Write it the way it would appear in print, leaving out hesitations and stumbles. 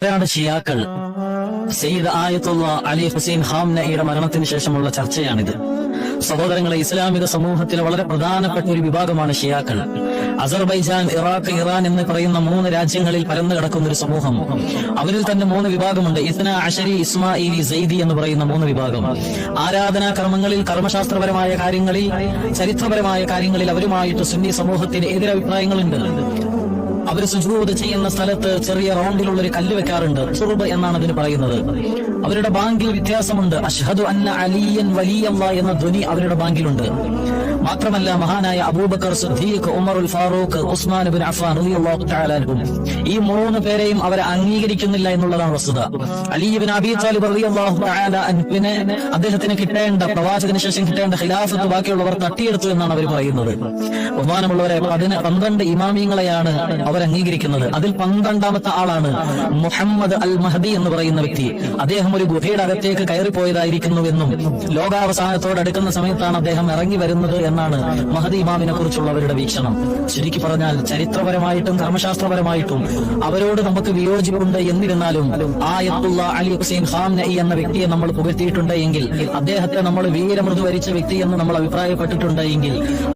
ഷിയാക്കൾ സയ്യിദ് ആയത്തുള്ള അലി ഹുസൈൻ ഖാംനഈയുടെ മരണത്തിന് ശേഷമുള്ള ചർച്ചയാണിത്. സഹോദരങ്ങളെ, ഇസ്ലാമിക സമൂഹത്തിലെ വളരെ പ്രധാനപ്പെട്ട ഒരു വിഭാഗമാണ് ഷിയാക്കൾ. അസർബൈജാൻ, ഇറാഖ്, ഇറാൻ എന്ന് പറയുന്ന 3 രാജ്യങ്ങളിൽ പരന്നു കിടക്കുന്ന ഒരു സമൂഹം. അവരിൽ തന്നെ 3 വിഭാഗമുണ്ട്. ഇസ്നാ അശരി, ഇസ്മായിലി, സൈദി എന്ന് പറയുന്ന 3 വിഭാഗം. ആരാധനാ കർമ്മങ്ങളിൽ, കർമ്മശാസ്ത്രപരമായ കാര്യങ്ങളിൽ, ചരിത്രപരമായ കാര്യങ്ങളിൽ അവരുമായിട്ട് സുന്നി സമൂഹത്തിന് എതിരഭിപ്രായങ്ങളുണ്ട്. അവർ സുജൂദ് ചെയ്യുന്ന സ്ഥലത്ത് ചെറിയ റൗണ്ടിലുള്ള ഒരു കല്ല് വെക്കാറുണ്ട്. സുറുബ് എന്നാണ് അതിന് പറയുന്നത്. അവരുടെ ബാങ്കിൽ വ്യത്യാസമുണ്ട്. അഷ്ഹദു അന്ന അലിയൻ വലിയല്ലാഹ് എന്ന ധ്വനി അവരുടെ ബാങ്കിലുണ്ട്. മാത്രമല്ല, മഹാനായ അബൂബക്കർ സിദ്ദീഖ്, ഉമറുൽ ഫാറൂഖ്, ഉസ്മാൻ ഇബ്നു അഫ്ഫാൻ റളിയല്ലാഹു തആല അൻഹും, ഈ 3 പേരെയും അവരെ അംഗീകരിക്കുന്നില്ല എന്നുള്ളതാണ് വസ്തുത. അലി ഇബ്നു അബീ ത്വാലിബ് റളിയല്ലാഹു തആല അൻഹുവിനെ അദ്ദേഹത്തിന് കിട്ടേണ്ട, പ്രവാചകന് ശേഷം കിട്ടേണ്ട ഖിലാഫത്ത് ബാക്കിയുള്ളവർ തട്ടിയെടുത്തു എന്നാണ് അവർ പറയുന്നത്. ബഹുമാനമുള്ളവരെ, 12 ഇമാമിയങ്ങളെയാണ് അവർ അംഗീകരിക്കുന്നത്. അതിൽ 12ാമത്തെ ആളാണ് മുഹമ്മദ് അൽ മഹദി എന്ന് പറയുന്ന വ്യക്തി. അദ്ദേഹം ഒരു ഗുഹയുടെ അകത്തേക്ക് കയറിപ്പോയതായിരിക്കുന്നുവെന്നും ലോകാവസാനത്തോടടുക്കുന്ന സമയത്താണ് അദ്ദേഹം ഇറങ്ങി വരുന്നത് എന്നാണ് മഹദി ഇമാമിനെ കുറിച്ചുള്ള അവരുടെ വീക്ഷണം. ശരിക്കും പറഞ്ഞാൽ ചരിത്രപരമായിട്ടും കർമ്മശാസ്ത്രപരമായിട്ടും അവരോട് നമുക്ക് വിയോജിപ്പുണ്ട്. എന്നിരുന്നാലും ആയത്തുള്ള അലി ഹുസൈൻ ഖാംനഈ എന്ന വ്യക്തിയെ നമ്മൾ പുകഴ്ത്തിയിട്ടുണ്ട് എങ്കിൽ, അദ്ദേഹത്തെ നമ്മൾ വീരമൃദു വരിച്ച വ്യക്തി എന്ന് നമ്മൾ അഭിപ്രായപ്പെട്ടിട്ടുണ്ട് എങ്കിൽ